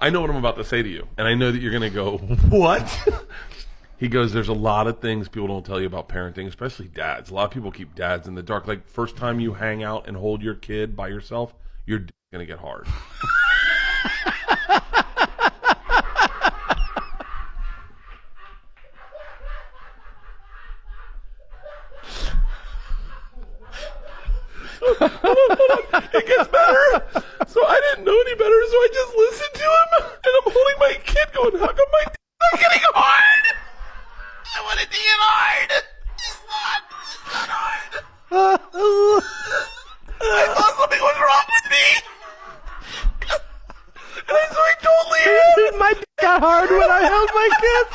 I know what I'm about to say to you, and I know that you're going to go, what? He goes, there's a lot of things people don't tell you about parenting, especially dads. A lot of people keep dads in the dark. Like, first time you hang out and hold your kid by yourself, your dick's going to get hard. Hold on. It gets better. So I didn't know any better, so I just listened to him, and I'm holding my kid going, how come my dick's not getting hard? I want it to get hard. It's not hard. I thought something was wrong with me. And so I told Leanne. My dick got hard when I held my kids.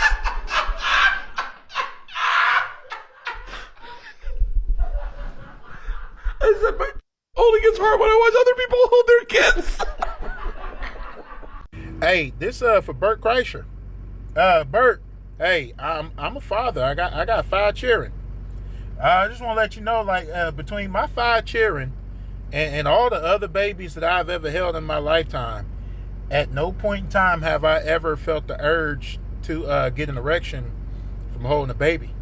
I said my only gets hard when I watch other people hold their kids. Hey, this for Bert Kreischer. Bert, hey, I'm a father. I got 5 children. I just want to let you know, like, between my 5 children and all the other babies that I've ever held in my lifetime, at no point in time have I ever felt the urge to get an erection from holding a baby.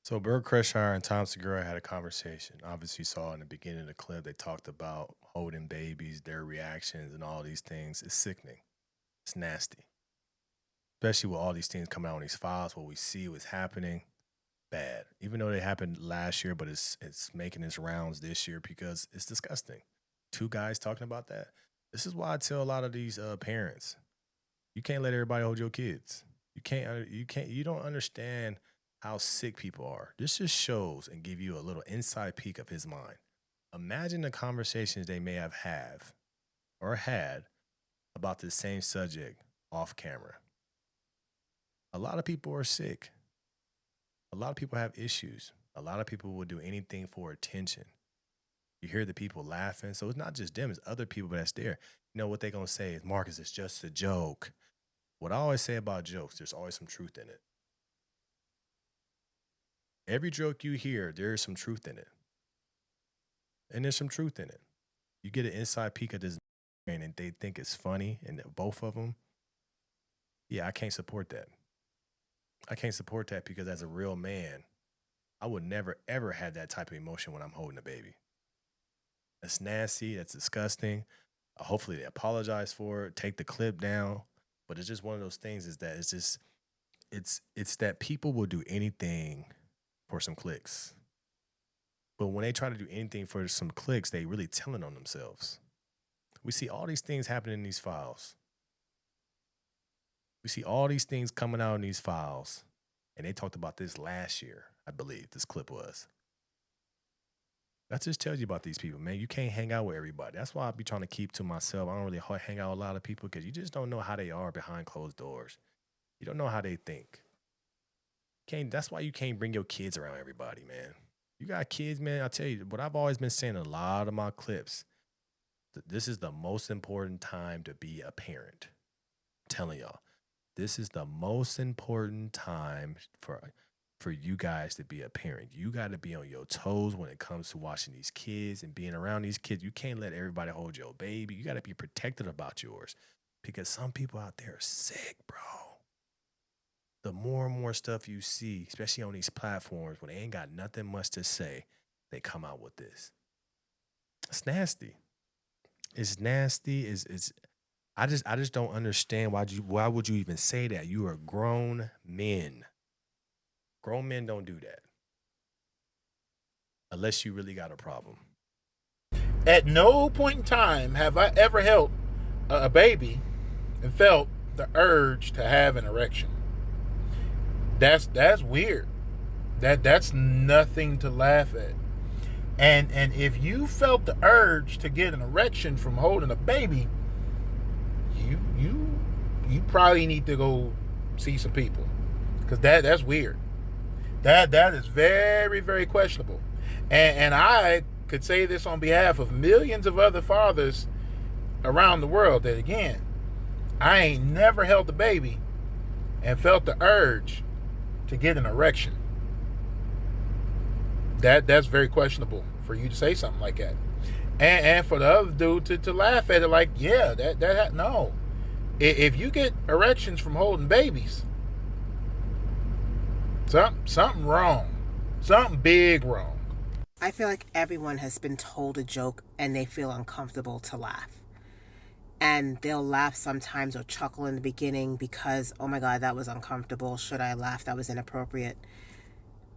So Bert Kreischer and Tom Segura had a conversation. Obviously, you saw in the beginning of the clip, they talked about holding babies, their reactions, and all these things. It's sickening. It's nasty. Especially with all these things coming out in these files, what we see, what's happening, bad. Even though they happened last year, but it's making its rounds this year because it's disgusting. 2 guys talking about that. This is why I tell a lot of these parents, you can't let everybody hold your kids. You don't understand how sick people are. This just shows and give you a little inside peek of his mind. Imagine the conversations they may have had about the same subject off camera. A lot of people are sick. A lot of people have issues. A lot of people will do anything for attention. You hear the people laughing. So it's not just them, it's other people that's there. You know what they're going to say is, Marcus, it's just a joke. What I always say about jokes, there's always some truth in it. Every joke you hear, there is some truth in it. And there's some truth in it. You get an inside peek at this and they think it's funny, and both of them, yeah, I can't support that. I can't support that because as a real man, I would never, ever have that type of emotion when I'm holding a baby. That's nasty. That's disgusting. Hopefully they apologize for it, take the clip down. But it's just one of those things is that it's that people will do anything for some clicks. But when they try to do anything for some clicks, they really telling on themselves. We see all these things happening in these files. We see all these things coming out in these files. And they talked about this last year, I believe this clip was. That just tells you about these people, man. You can't hang out with everybody. That's why I be trying to keep to myself. I don't really hang out with a lot of people because you just don't know how they are behind closed doors. You don't know how they think. That's why you can't bring your kids around everybody, man. You got kids, man. I tell you, what I've always been saying in a lot of my clips, this is the most important time to be a parent. I'm telling y'all, this is the most important time for you guys to be a parent. You got to be on your toes when it comes to watching these kids and being around these kids. You can't let everybody hold your baby. You got to be protected about yours because some people out there are sick, bro. The more and more stuff you see, especially on these platforms when they ain't got nothing much to say, they come out with this. It's nasty. It's nasty. I just don't understand why would you even say that? You are grown men. Grown men don't do that. Unless you really got a problem. At no point in time have I ever held a baby and felt the urge to have an erection. That's weird. That's nothing to laugh at. And if you felt the urge to get an erection from holding a baby, you probably need to go see some people, because that's weird. That is very, very questionable. And I could say this on behalf of millions of other fathers around the world that, again, I ain't never held a baby and felt the urge to get an erection. That's very questionable for you to say something like that. And for the other dude to laugh at it like, yeah, no. If you get erections from holding babies, something wrong. Something big wrong. I feel like everyone has been told a joke and they feel uncomfortable to laugh. And they'll laugh sometimes or chuckle in the beginning because, oh my God, that was uncomfortable. Should I laugh? That was inappropriate.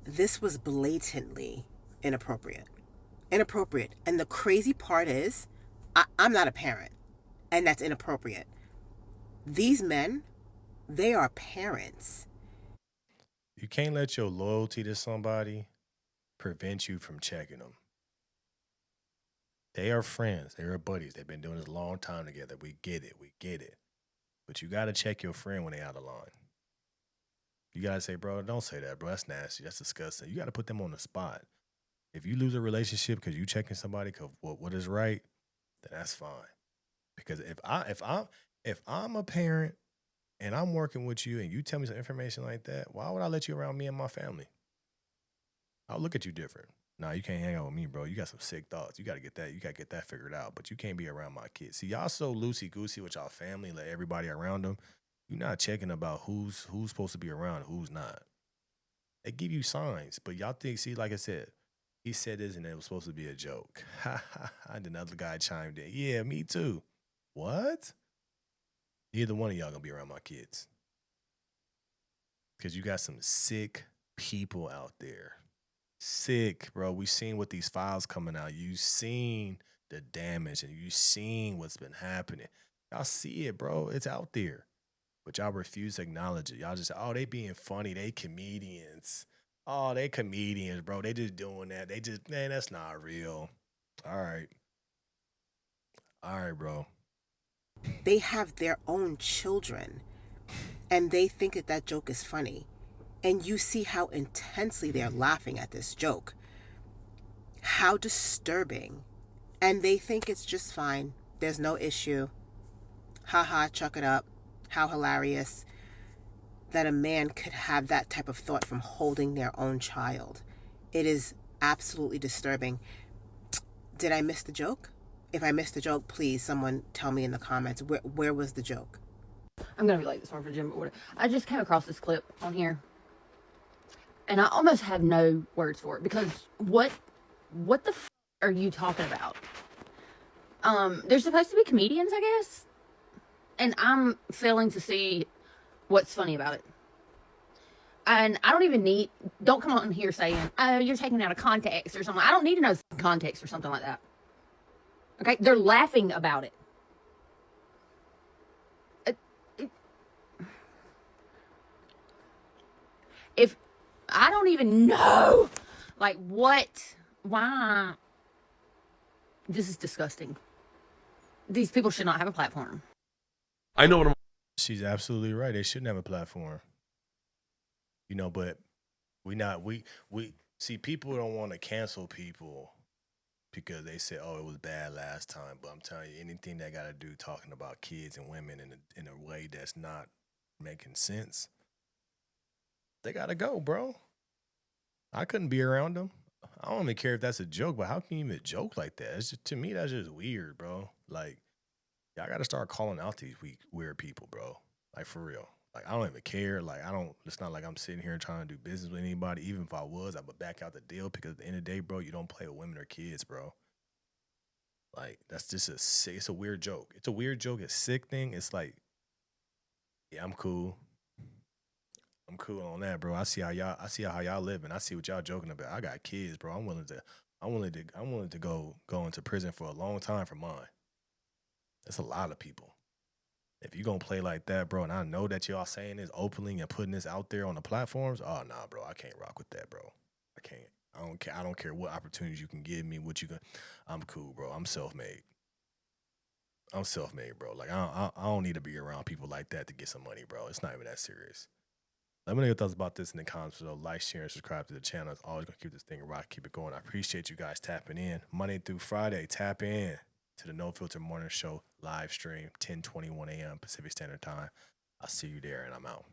This was blatantly inappropriate. Inappropriate. And the crazy part is, I'm not a parent, and that's inappropriate. These men, they are parents. You can't let your loyalty to somebody prevent you from checking them. They are friends. They are buddies. They've been doing this a long time together. We get it. We get it. But you got to check your friend when they out of line. You got to say, bro, don't say that, bro. That's nasty. That's disgusting. You got to put them on the spot. If you lose a relationship because you checking somebody because what is right, then that's fine. Because if I'm a parent and I'm working with you and you tell me some information like that, why would I let you around me and my family? I'll look at you different. Nah, you can't hang out with me, bro. You got some sick thoughts. You got to get that figured out. But you can't be around my kids. See, y'all so loosey-goosey with y'all family, let everybody around them. You're not checking about who's supposed to be around and who's not. They give you signs, but y'all think, see, like I said, he said this and it was supposed to be a joke. And another guy chimed in. Yeah, me too. What? Neither one of y'all gonna be around my kids. Because you got some sick people out there. Sick, bro. We seen with these files coming out. You seen the damage and you seen what's been happening. Y'all see it, bro. It's out there. But y'all refuse to acknowledge it. Y'all just, oh, they being funny. They comedians. Oh, they comedians, bro. They just doing that. They just, man, that's not real. All right. All right, bro. They have their own children and they think that that joke is funny. And you see how intensely they're laughing at this joke. How disturbing. And they think it's just fine. There's no issue. Haha, chuck it up. How hilarious that a man could have that type of thought from holding their own child. It is absolutely disturbing. Did I miss the joke? If I missed the joke, please, someone tell me in the comments. Where was the joke? I'm going to be late this morning for gym order. I just came across this clip on here. And I almost have no words for it. Because what the f*** are you talking about? They're supposed to be comedians, I guess. And I'm failing to see what's funny about it. And I don't come on here saying, oh, you're taking it out of context or something. I don't need to know context or something like that. Okay? They're laughing about it. If I don't even know, like, why? This is disgusting. These people should not have a platform. I know what I'm. She's absolutely right. They shouldn't have a platform. You know, but we see, people don't want to cancel people because they say, oh, it was bad last time. But I'm telling you, anything that got to do talking about kids and women in a way that's not making sense, they got to go, bro. I couldn't be around them. I don't even care if that's a joke, but how can you even joke like that? It's just, to me, that's just weird, bro. Like, y'all got to start calling out these weird people, bro. Like, for real. Like, I don't even care. Like, it's not like I'm sitting here trying to do business with anybody. Even if I was, I would back out the deal because at the end of the day, bro, you don't play with women or kids, bro. Like, that's just it's a weird joke. It's a weird joke. It's a sick thing. It's like, yeah, I'm cool. I'm cool on that, bro. I see how y'all living. I see what y'all joking about. I got kids, bro. I'm willing to go into prison for a long time for mine. That's a lot of people. If you gonna play like that, bro, and I know that y'all saying this openly and putting this out there on the platforms, oh nah, bro, I can't rock with that, bro. I can't. I don't care what opportunities you can give me, I'm cool, bro. I'm self-made. Bro. Like I don't need to be around people like that to get some money, bro. It's not even that serious. Let me know your thoughts about this in the comments. So like, share, and subscribe to the channel. It's always gonna keep this thing rock, keep it going. I appreciate you guys tapping in. Monday through Friday, tap in to the No Filter Morning Show live stream, 10:21 a.m. Pacific Standard Time. I'll see you there, and I'm out.